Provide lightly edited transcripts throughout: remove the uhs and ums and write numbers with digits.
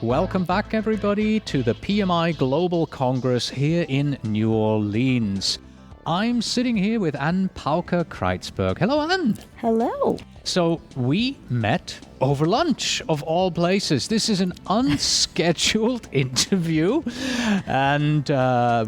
Welcome back, everybody, to the PMI Global Congress here in New Orleans. I'm sitting here with Anne Pauker Kreitzberg. Hello, Anne. Hello. So we met over lunch, of all places. This is an unscheduled interview, and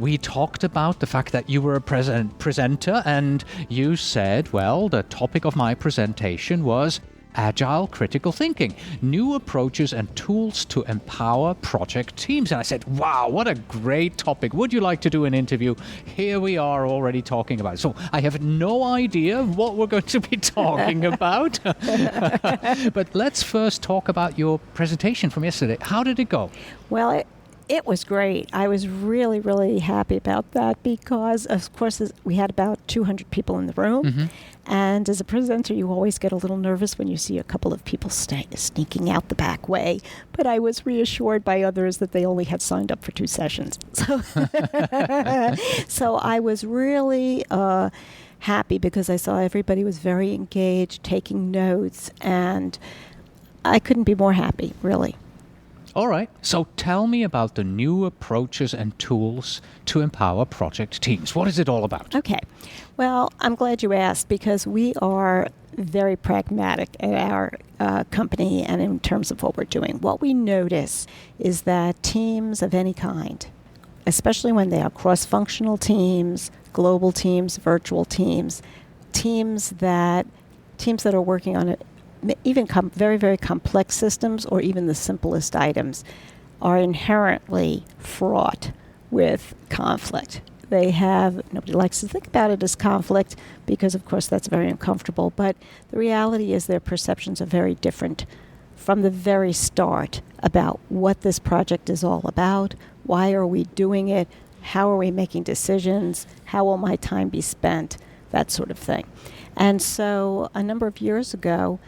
we talked about the fact that you were a presenter, and you said, well, the topic of my presentation was Agile Critical Thinking, new approaches and tools to empower project teams. And I said, wow, what a great topic. Would you like to do an interview? Here we are already talking about it. So I have no idea what we're going to be talking about. But let's first talk about your presentation from yesterday. How did it go? Well, it was great. I was really, really happy about that because, of course, we had about 200 people in the room. Mm-hmm. And as a presenter, you always get a little nervous when you see a couple of people sneaking out the back way. But I was reassured by others that they only had signed up for 2 sessions. So I was really happy because I saw everybody was very engaged, taking notes, and I couldn't be more happy, really. All right. So tell me about the new approaches and tools to empower project teams. What is it all about? Okay. Well, I'm glad you asked because we are very pragmatic at our company and in terms of what we're doing. What we notice is that teams of any kind, especially when they are cross-functional teams, global teams, virtual teams, teams that are working on it, even very, very complex systems or even the simplest items are inherently fraught with conflict. Nobody likes to think about it as conflict because, of course, that's very uncomfortable. But the reality is their perceptions are very different from the very start about what this project is all about, why are we doing it, how are we making decisions, how will my time be spent, that sort of thing. And so a number of years ago,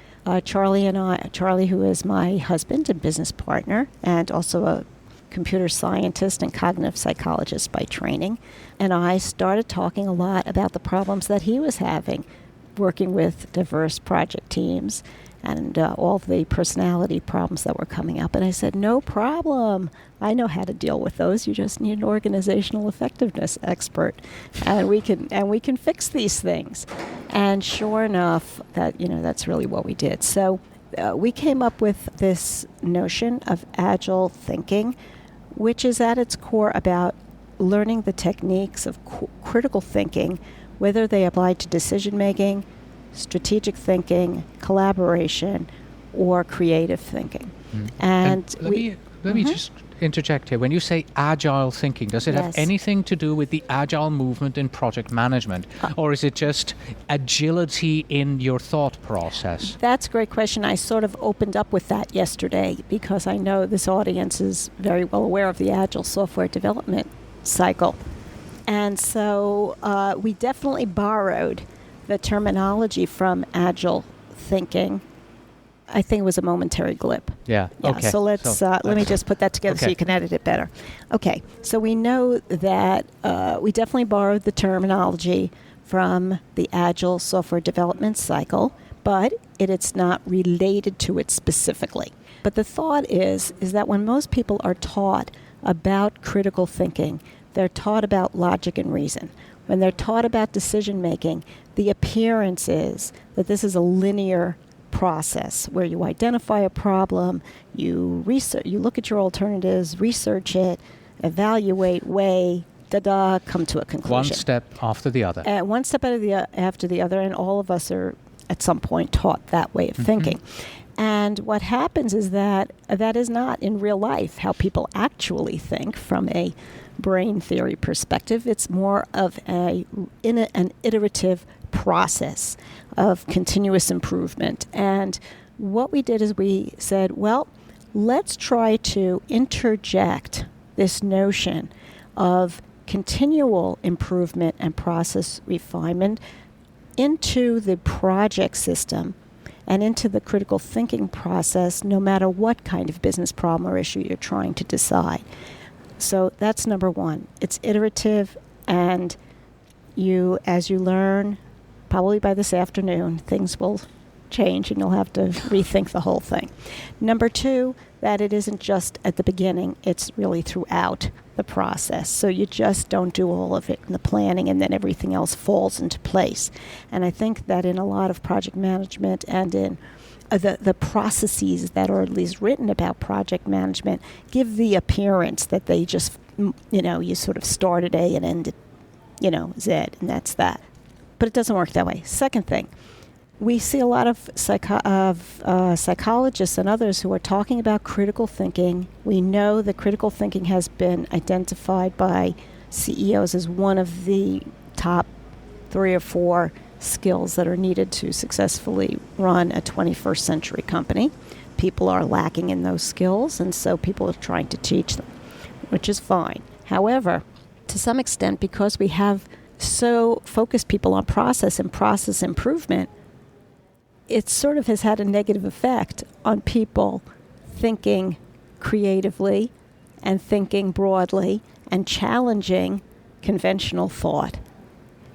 Charlie, who is my husband and business partner, and also a computer scientist and cognitive psychologist by training, and I started talking a lot about the problems that he was having working with diverse project teams and all of the personality problems that were coming up. And I said, no problem. I know how to deal with those. You just need an organizational effectiveness expert, and we can fix these things. And sure enough, that's really what we did. So we came up with this notion of agile thinking, which is at its core about learning the techniques of critical thinking, whether they apply to decision making, strategic thinking, collaboration, or creative thinking. And let me just interject here. When you say agile thinking, does it have anything to do with the agile movement in project management? Or is it just agility in your thought process? That's a great question. I sort of opened up with that yesterday because I know this audience is very well aware of the agile software development cycle. And so we definitely borrowed the terminology from agile thinking. I think it was a momentary glip. Yeah. Okay. So let me just put that together so you can edit it better. Okay. So we know that we definitely borrowed the terminology from the Agile software development cycle, but it's not related to it specifically. But the thought is that when most people are taught about critical thinking, they're taught about logic and reason. When they're taught about decision making, the appearance is that this is a linear process where you identify a problem, you look at your alternatives, research it, evaluate, weigh, come to a conclusion. One step after the other. One step after the other, and all of us are at some point taught that way of thinking. And what happens is that is not in real life how people actually think from a brain theory perspective. It's more of an iterative process of continuous improvement. And what we did is we said, well, let's try to interject this notion of continual improvement and process refinement into the project system and into the critical thinking process, no matter what kind of business problem or issue you're trying to decide. So that's number one. It's iterative, and as you learn, probably by this afternoon, things will change and you'll have to rethink the whole thing. Number two, that it isn't just at the beginning, it's really throughout the process. So you just don't do all of it in the planning and then everything else falls into place. And I think that in a lot of project management and in the processes that are at least written about project management give the appearance that they just, you sort of start at A and end at, Z, and that's that. But it doesn't work that way. Second thing, we see a lot of psychologists and others who are talking about critical thinking. We know that critical thinking has been identified by CEOs as one of the top 3 or 4 skills that are needed to successfully run a 21st century company. People are lacking in those skills, and so people are trying to teach them, which is fine. However, to some extent, because we have so focused people on process and process improvement, it sort of has had a negative effect on people thinking creatively and thinking broadly and challenging conventional thought.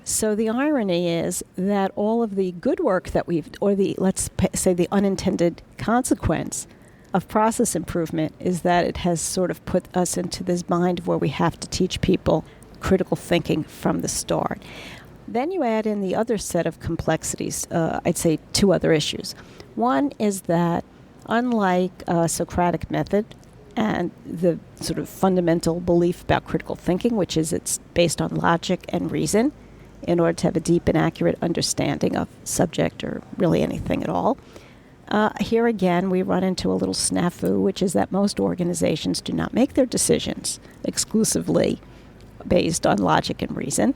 So the irony is that all of the good work that let's say the unintended consequence of process improvement is that it has sort of put us into this bind where we have to teach people critical thinking from the start. Then you add in the other set of complexities, I'd say 2 other issues. One is that unlike Socratic method and the sort of fundamental belief about critical thinking, which is it's based on logic and reason, in order to have a deep and accurate understanding of subject or really anything at all. Here again, we run into a little snafu, which is that most organizations do not make their decisions exclusively based on logic and reason.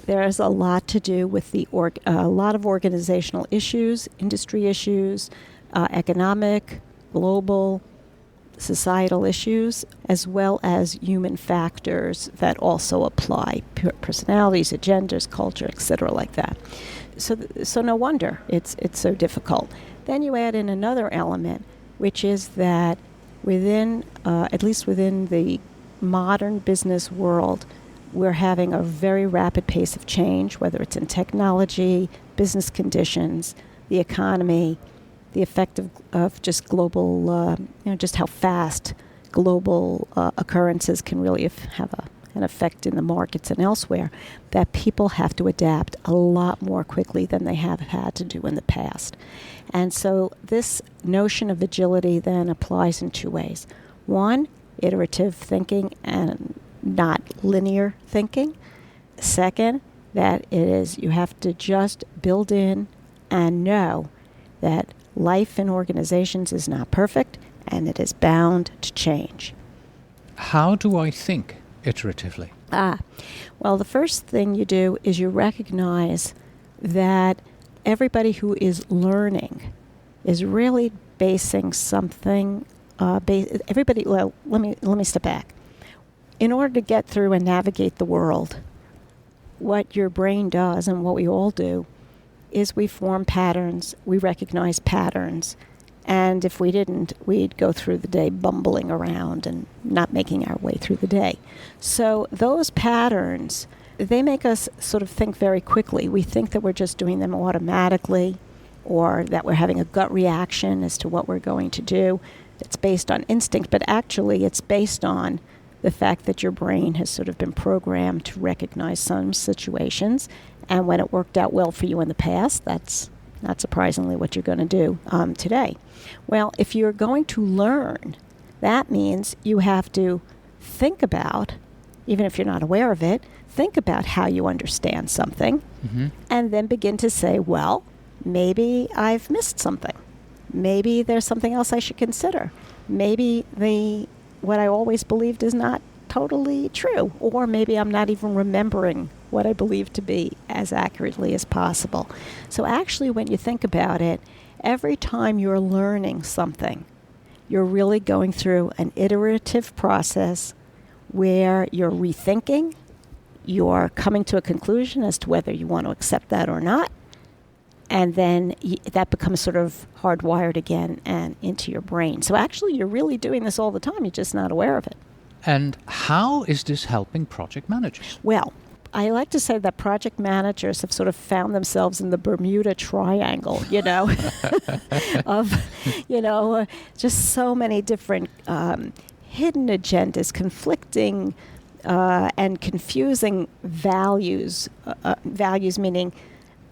There's a lot to do with a lot of organizational issues, industry issues, economic, global, societal issues, as well as human factors that also apply, personalities, agendas, culture, etc., like that. So no wonder it's so difficult. Then you add in another element, which is that at least within the modern business world, we're having a very rapid pace of change, whether it's in technology, business conditions, the economy, the effect of just global, just how fast global occurrences can really have an effect in the markets and elsewhere, that people have to adapt a lot more quickly than they have had to do in the past. And so this notion of agility then applies in 2 ways. One, iterative thinking and not linear thinking. Second, that you have to just build in and know that life in organizations is not perfect and it is bound to change. How do I think iteratively? Well, the first thing you do is you recognize that everybody who is learning is really basing something. Let me step back. In order to get through and navigate the world, what your brain does and what we all do is we form patterns, we recognize patterns, and if we didn't, we'd go through the day bumbling around and not making our way through the day. So those patterns, they make us sort of think very quickly. We think that we're just doing them automatically, or that we're having a gut reaction as to what we're going to do. It's based on instinct, but actually it's based on the fact that your brain has sort of been programmed to recognize some situations, and when it worked out well for you in the past, that's not surprisingly what you're going to do today. Well, if you're going to learn, that means you have to think about, even if you're not aware of it, think about how you understand something, and then begin to say, well, maybe I've missed something. Maybe there's something else I should consider. Maybe what I always believed is not totally true, or maybe I'm not even remembering what I believe to be as accurately as possible. So actually, when you think about it, every time you're learning something, you're really going through an iterative process where you're rethinking, you're coming to a conclusion as to whether you want to accept that or not, and then that becomes sort of hardwired again and into your brain. So actually, you're really doing this all the time. You're just not aware of it. And how is this helping project managers? Well, I like to say that project managers have sort of found themselves in the Bermuda Triangle, of, just so many different hidden agendas, conflicting and confusing values. Values meaning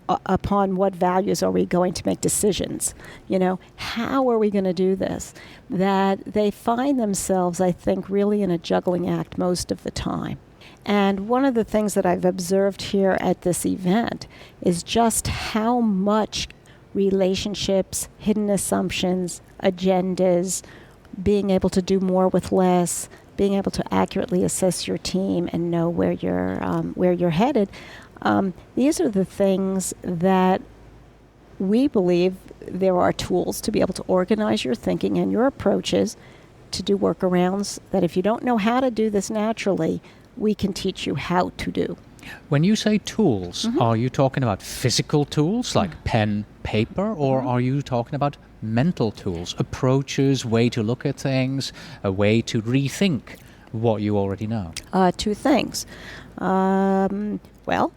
upon what values are we going to make decisions? How are we going to do this? That they find themselves, I think, really in a juggling act most of the time. And one of the things that I've observed here at this event is just how much relationships, hidden assumptions, agendas, being able to do more with less, being able to accurately assess your team and know where you're headed. These are the things that we believe there are tools to be able to organize your thinking and your approaches to do workarounds that if you don't know how to do this naturally, we can teach you how to do. When you say tools, are you talking about physical tools like pen, paper, or are you talking about mental tools, approaches, way to look at things, a way to rethink what you already know? Two things. Well,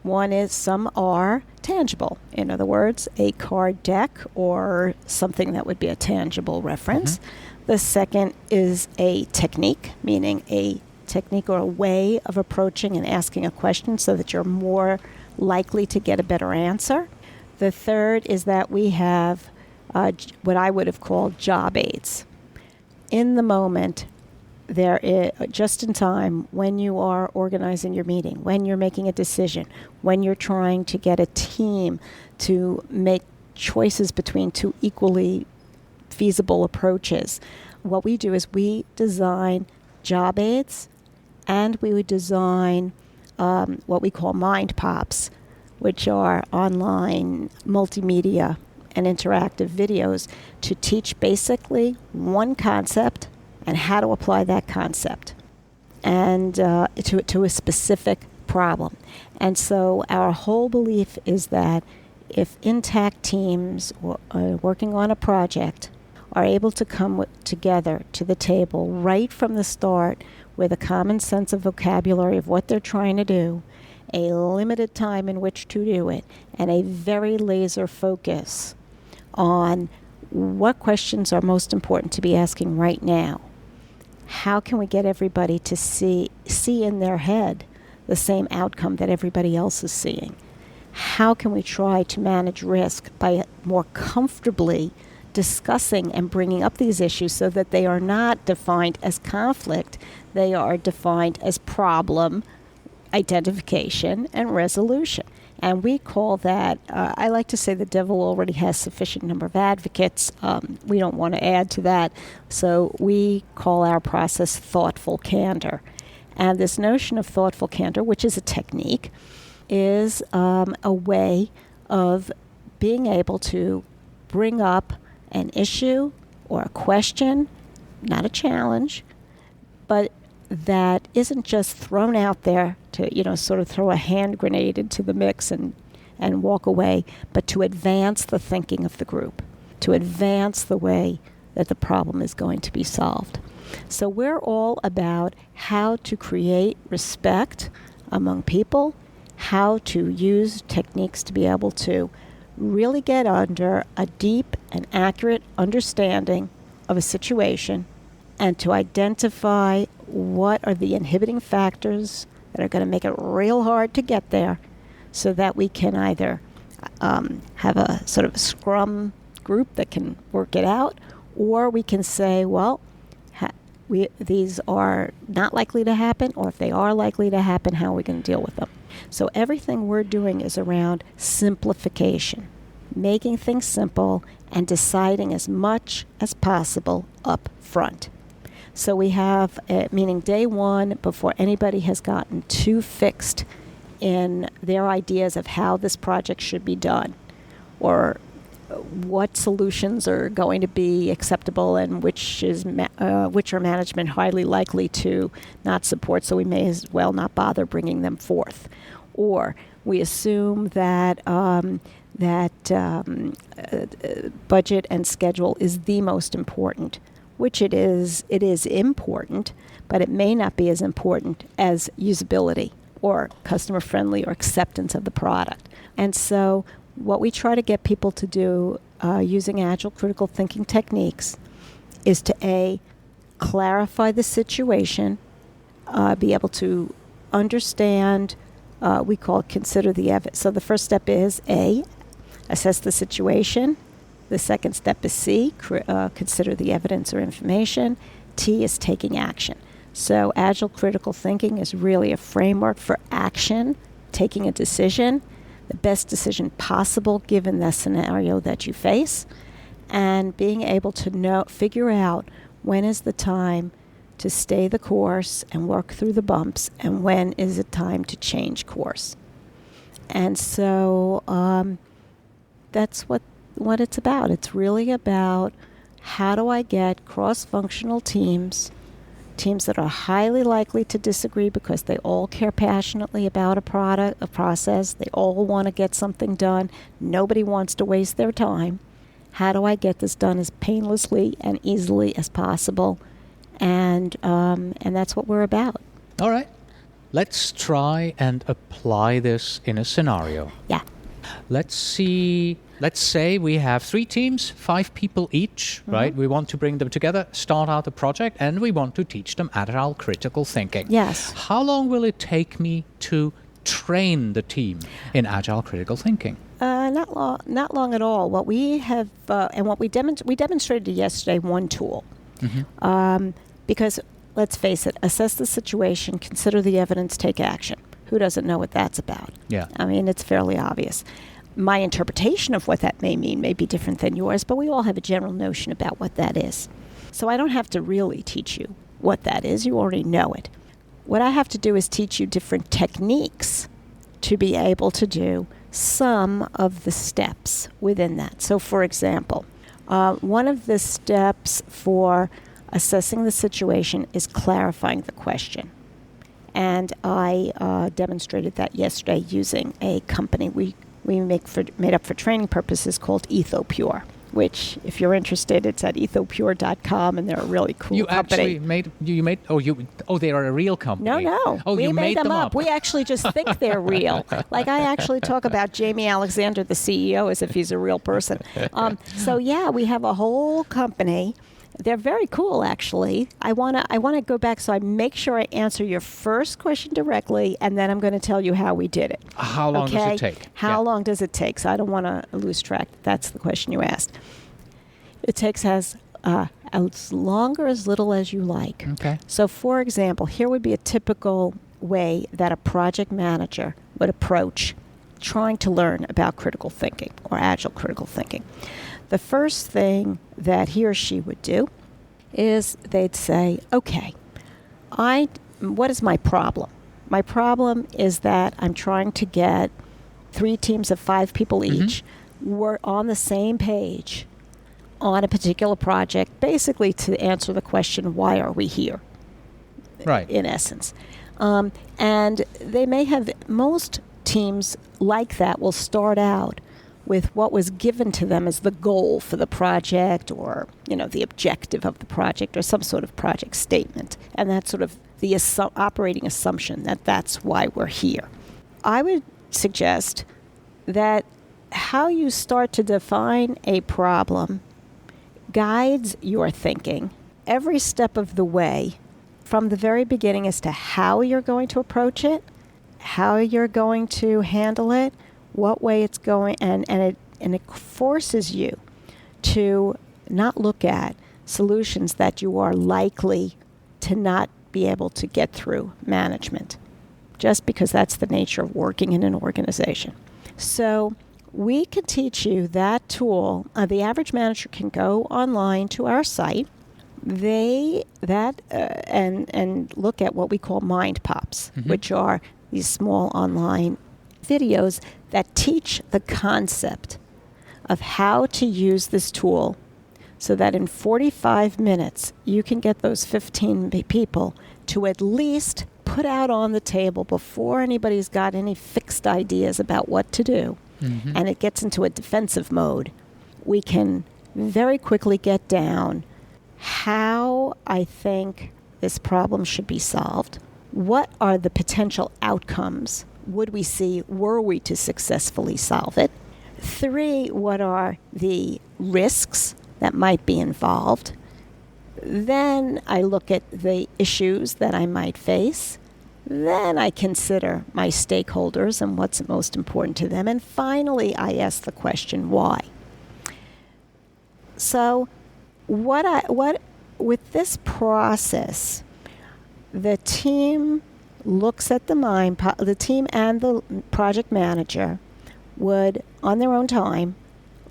one is some are tangible. In other words, a card deck or something that would be a tangible reference. The second is a technique, meaning a technique or a way of approaching and asking a question so that you're more likely to get a better answer. The third is that we have what I would have called job aids. In the moment, there is, just in time, when you are organizing your meeting, when you're making a decision, when you're trying to get a team to make choices between two equally feasible approaches, what we do is we design job aids and we would design what we call mind pops, which are online multimedia and interactive videos to teach basically one concept and how to apply that concept and to a specific problem. And so our whole belief is that if intact teams working on a project are able to come together to the table right from the start with a common sense of vocabulary of what they're trying to do, a limited time in which to do it, and a very laser focus on what questions are most important to be asking right now. How can we get everybody to see in their head the same outcome that everybody else is seeing? How can we try to manage risk by more comfortably discussing and bringing up these issues so that they are not defined as conflict, they are defined as problem identification and resolution. And we call that, I like to say the devil already has sufficient number of advocates. We don't want to add to that. So we call our process thoughtful candor. And this notion of thoughtful candor, which is a technique, is a way of being able to bring up an issue or a question, not a challenge, but that isn't just thrown out there to, sort of throw a hand grenade into the mix and walk away, but to advance the thinking of the group, to advance the way that the problem is going to be solved. So we're all about how to create respect among people, how to use techniques to be able to really get under a deep and accurate understanding of a situation and to identify what are the inhibiting factors that are going to make it real hard to get there so that we can either have a sort of scrum group that can work it out, or we can say, well, these are not likely to happen, or if they are likely to happen, how are we going to deal with them? So everything we're doing is around simplification, making things simple and deciding as much as possible up front. So we have, meaning day one, before anybody has gotten too fixed in their ideas of how this project should be done, or what solutions are going to be acceptable and which are management highly likely to not support, so we may as well not bother bringing them forth. Or we assume that budget and schedule is the most important, which it is important, but it may not be as important as usability or customer friendly or acceptance of the product. And so what we try to get people to do using Agile Critical Thinking techniques is to A, clarify the situation, be able to understand, we call it consider the evidence. So the first step is A, assess the situation. The second step is C, consider the evidence or information. T is taking action. So Agile Critical Thinking is really a framework for action, taking a decision, the best decision possible given the scenario that you face, and being able to figure out when is the time to stay the course and work through the bumps, and when is it time to change course. And so that's what it's about. It's really about how do I get cross-functional teams that are highly likely to disagree because they all care passionately about a product, a process. They all want to get something done. Nobody wants to waste their time. How do I get this done as painlessly and easily as possible? And that's what we're about. All right. Let's try and apply this in a scenario. Yeah. Let's say we have 3 teams, 5 people each, right? We want to bring them together, start out a project, and we want to teach them Agile Critical Thinking. Yes. How long will it take me to train the team in Agile Critical Thinking? Not long at all. What we have, and what we demonstrated yesterday, one tool. Because let's face it, assess the situation, consider the evidence, take action. Who doesn't know what that's about? Yeah. I mean, it's fairly obvious. My interpretation of what that may mean may be different than yours, but we all have a general notion about what that is. So I don't have to really teach you what that is. You already know it. What I have to do is teach you different techniques to be able to do some of the steps within that. So, for example, one of the steps for assessing the situation is clarifying the question. And I demonstrated that yesterday using a company we made up for training purposes called EthoPure, which, if you're interested, it's at ethopure.com, and they're a really cool company. They are a real company. No. Oh, we you made them up. We actually just think they're real. Like, I actually talk about Jamie Alexander, the CEO, as if he's a real person. So yeah, we have a whole company. They're very cool, actually. I wanna go back, so I make sure I answer your first question directly, and then I'm going to tell you how we did it. How long does it take? How long does it take? So I don't want to lose track. That's the question you asked. It takes as long or as little as you like. Okay. So, for example, here would be a typical way that a project manager would approach trying to learn about critical thinking or Agile critical thinking. The first thing that he or she would do is they'd say, okay, what is my problem? My problem is that I'm trying to get 3 teams of 5 people each. We're on the same page on a particular project, basically to answer the question, why are we here? Right. In essence. And they may have, most teams like that will start out with what was given to them as the goal for the project, or the objective of the project, or some sort of project statement, and that's sort of the operating assumption that that's why we're here. I would suggest that how you start to define a problem guides your thinking every step of the way, from the very beginning, as to how you're going to approach it, how you're going to handle it, what way it's going, and it forces you to not look at solutions that you are likely to not be able to get through management, just because that's the nature of working in an organization. So we can teach you that tool. The average manager can go online to our site, and look at what we call mind pops, which are these small online videos that teach the concept of how to use this tool, so that in 45 minutes you can get those 15 people to at least put out on the table, before anybody's got any fixed ideas about what to do, and it gets into a defensive mode. We can very quickly get down how I think this problem should be solved, what are the potential outcomes would we see were we to successfully solve it? 3, what are the risks that might be involved? Then I look at the issues that I might face. Then I consider my stakeholders and what's most important to them. And finally, I ask the question, why? So with this process, the team looks at the team and the project manager would, on their own time,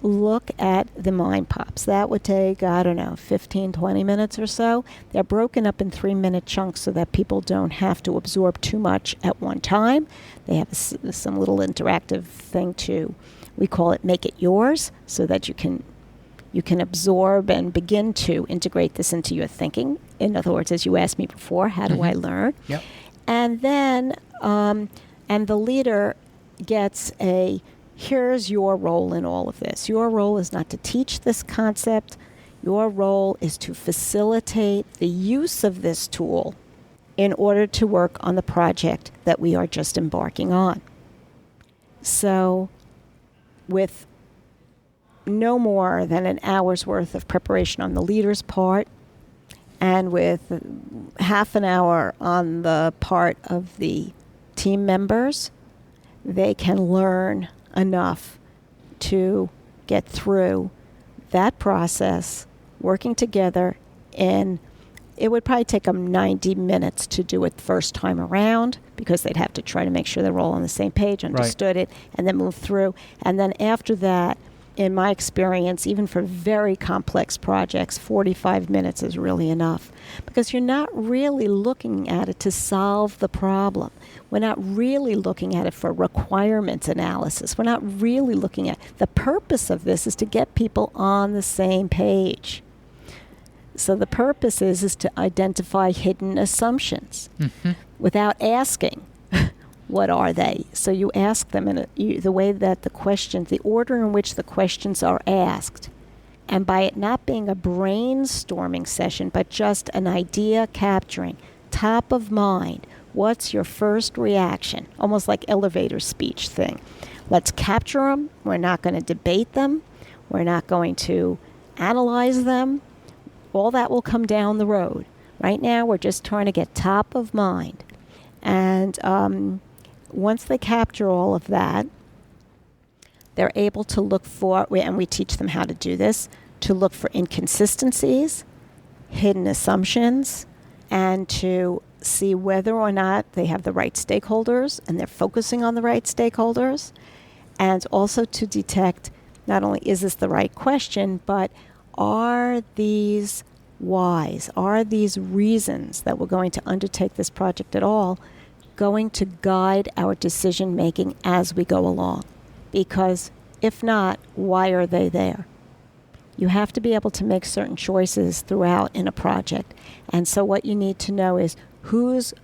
look at the mind pops. That would take, 15, 20 minutes or so. They're broken up in 3-minute chunks so that people don't have to absorb too much at one time. They have some little interactive thing we call it make it yours, so that you can absorb and begin to integrate this into your thinking. In other words, as you asked me before, how do I learn? Yep. And then, and the leader gets here's your role in all of this. Your role is not to teach this concept. Your role is to facilitate the use of this tool in order to work on the project that we are just embarking on. So, with no more than an hour's worth of preparation on the leader's part, and with half an hour on the part of the team members, they can learn enough to get through that process, working together it would probably take them 90 minutes to do it first time around, because they'd have to try to make sure they're all on the same page, understood it, and then move through. And then after that, in my experience, even for very complex projects, 45 minutes is really enough, because you're not really looking at it to solve the problem. We're not really looking at it for requirements analysis. We're not really looking at the purpose of this is to get people on the same page. So the purpose is to identify hidden assumptions without asking. What are they? So you ask them in the way that the order in which the questions are asked. And by it not being a brainstorming session, but just an idea capturing, top of mind, what's your first reaction? Almost like elevator speech thing. Let's capture them. We're not going to debate them. We're not going to analyze them. All that will come down the road. Right now, we're just trying to get top of mind. And once they capture all of that, they're able to look for, and we teach them how to do this, to look for inconsistencies, hidden assumptions, and to see whether or not they have the right stakeholders and they're focusing on the right stakeholders, and also to detect not only is this the right question, but are these whys, are these reasons that we're going to undertake this project at all going to guide our decision making as we go along? Because if not, why are they there? You have to be able to make certain choices throughout in a project. And so what you need to know is whose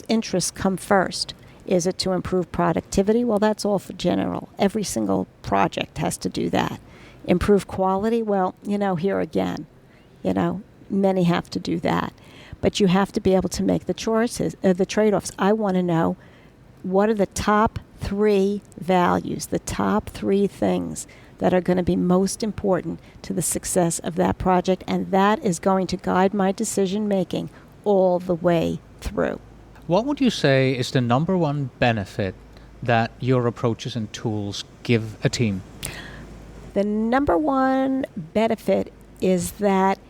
interests come first. Is it to improve productivity? Well, that's all for general. Every single project has to do that. Improve quality? Well, here again, many have to do that. But you have to be able to make the choices, the trade-offs. I want to know, what are the top 3 values, the top 3 things that are going to be most important to the success of that project, and that is going to guide my decision-making all the way through. What would you say is the number one benefit that your approaches and tools give a team? The number one benefit is that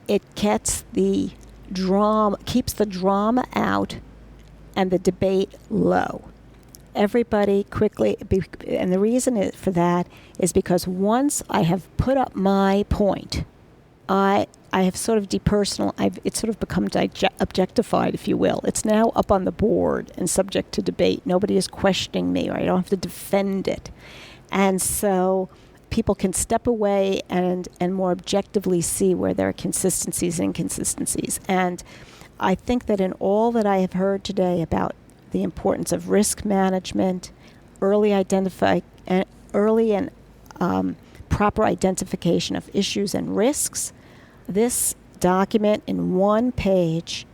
it keeps the drama out and the debate low. Everybody quickly, and the reason for that is because once I have put up my point, I have sort of it's sort of become objectified, if you will. It's now up on the board and subject to debate. Nobody is questioning me, or I don't have to defend it. And so people can step away and more objectively see where there are consistencies and inconsistencies. And I think that in all that I have heard today about the importance of risk management, early and proper identification of issues and risks, this document in one page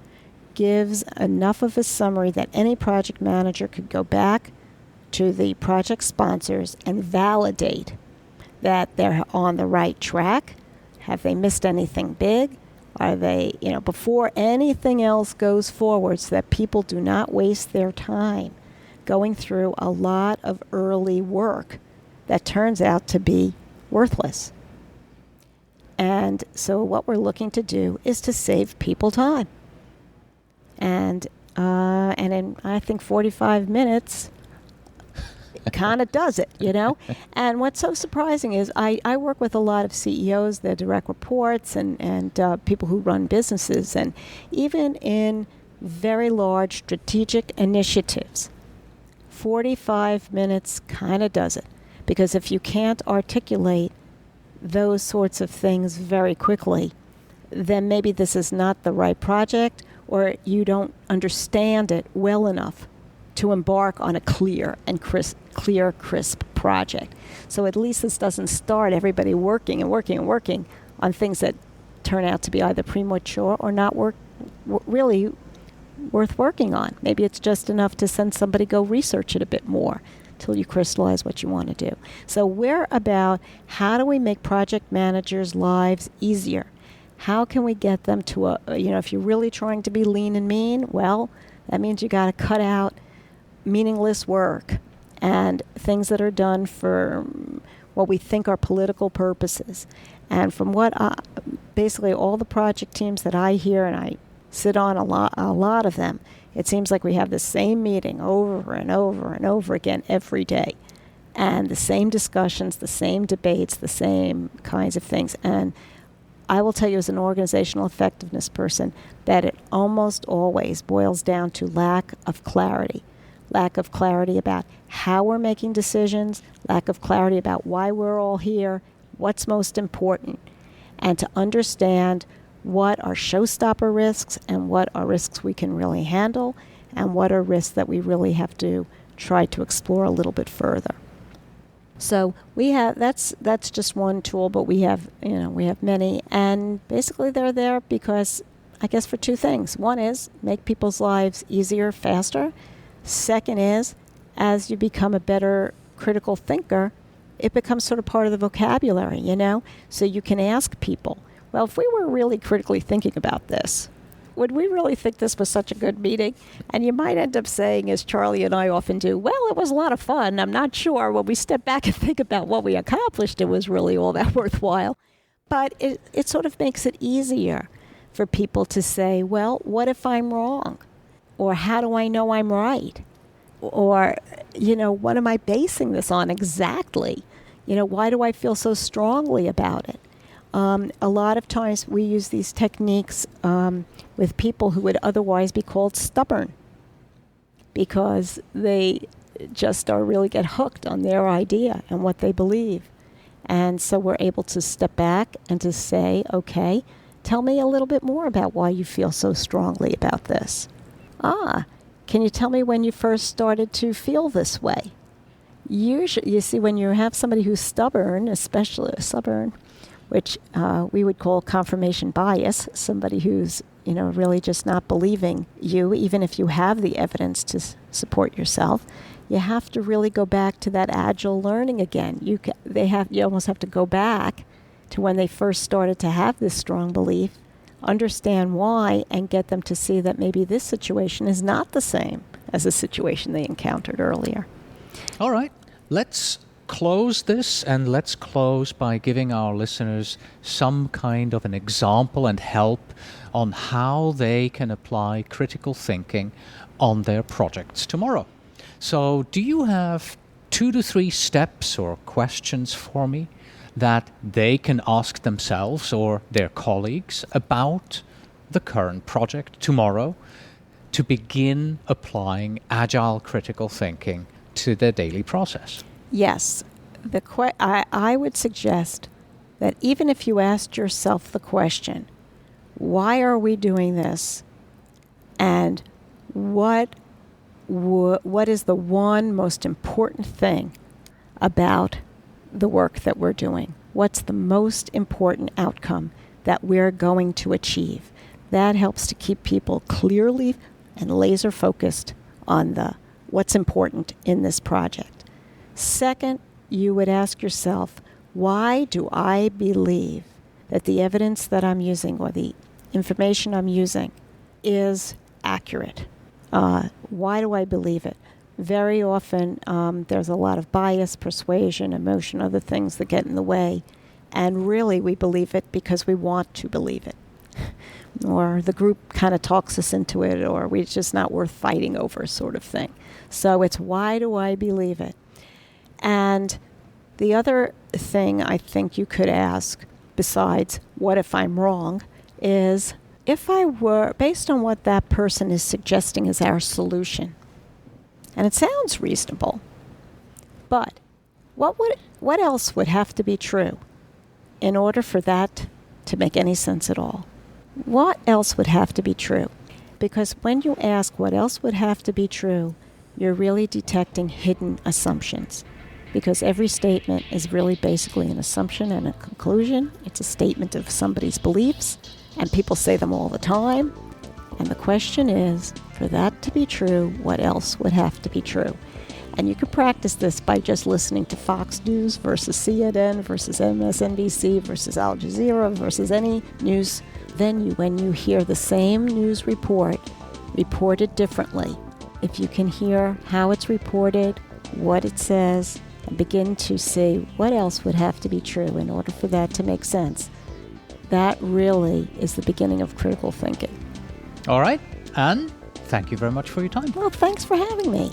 gives enough of a summary that any project manager could go back to the project sponsors and validate that they're on the right track. Have they missed anything big? Are they, before anything else goes forward, so that people do not waste their time going through a lot of early work that turns out to be worthless. And so what we're looking to do is to save people time. And in, I think, 45 minutes, it kind of does it, And what's so surprising is I work with a lot of CEOs, their direct reports, and people who run businesses. And even in very large strategic initiatives, 45 minutes kind of does it. Because if you can't articulate those sorts of things very quickly, then maybe this is not the right project, or you don't understand it well enough to embark on a clear, crisp project. So at least this doesn't start everybody working on things that turn out to be either premature or not really worth working on. Maybe it's just enough to send somebody go research it a bit more till you crystallize what you want to do. So we're about how do we make project managers' lives easier? How can we get them to if you're really trying to be lean and mean, well, that means you got to cut out meaningless work and things that are done for what we think are political purposes. And from what basically all the project teams that I hear, and I sit on a lot of them, it seems like we have the same meeting over and over and over again every day, and the same discussions, the same debates, the same kinds of things. And I will tell you, as an organizational effectiveness person, that it almost always boils down to lack of clarity about how we're making decisions, lack of clarity about why we're all here, what's most important, and to understand what are showstopper risks and what are risks we can really handle, and what are risks that we really have to try to explore a little bit further. So we have that's just one tool, but we have many, and basically they're there because I guess for two things. One is make people's lives easier, faster. Second is, as you become a better critical thinker, it becomes sort of part of the vocabulary, So you can ask people, well, if we were really critically thinking about this, would we really think this was such a good meeting? And you might end up saying, as Charlie and I often do, well, it was a lot of fun. I'm not sure when we step back and think about what we accomplished, it was really all that worthwhile. But it sort of makes it easier for people to say, well, what if I'm wrong? Or how do I know I'm right? Or, what am I basing this on exactly? Why do I feel so strongly about it? A lot of times we use these techniques with people who would otherwise be called stubborn because they just really get hooked on their idea and what they believe. And so we're able to step back and to say, okay, tell me a little bit more about why you feel so strongly about this. Can you tell me when you first started to feel this way? Usually, you see, when you have somebody who's stubborn, especially stubborn, which we would call confirmation bias, somebody who's, really just not believing you, even if you have the evidence to support yourself, you have to really go back to that agile learning again. You almost have to go back to when they first started to have this strong belief, understand why, and get them to see that maybe this situation is not the same as the situation they encountered earlier. All right, let's close this, and let's close by giving our listeners some kind of an example and help on how they can apply critical thinking on their projects tomorrow. So do you have 2 to 3 steps or questions for me that they can ask themselves or their colleagues about the current project tomorrow to begin applying agile critical thinking to their daily process? Yes. I would suggest that even if you asked yourself the question, why are we doing this? And what is the one most important thing about the work that we're doing? What's the most important outcome that we're going to achieve? That helps to keep people clearly and laser focused on what's important in this project. Second, you would ask yourself, why do I believe that the evidence that I'm using or the information I'm using is accurate? Why do I believe it? Very often, there's a lot of bias, persuasion, emotion, other things that get in the way. And really, we believe it because we want to believe it. Or the group kind of talks us into it, or it's just not worth fighting over, sort of thing. So it's, why do I believe it? And the other thing I think you could ask, besides what if I'm wrong, is if I were, based on what that person is suggesting as our solution, and it sounds reasonable, but what else would have to be true in order for that to make any sense at all? What else would have to be true? Because when you ask what else would have to be true, you're really detecting hidden assumptions. Because every statement is really basically an assumption and a conclusion. It's a statement of somebody's beliefs, and people say them all the time. And the question is, for that to be true, what else would have to be true? And you can practice this by just listening to Fox News versus CNN versus MSNBC versus Al Jazeera versus any news venue. When you hear the same news report reported differently, if you can hear how it's reported, what it says, and begin to see what else would have to be true in order for that to make sense, that really is the beginning of critical thinking. All right. Anne, thank you very much for your time. Well, thanks for having me.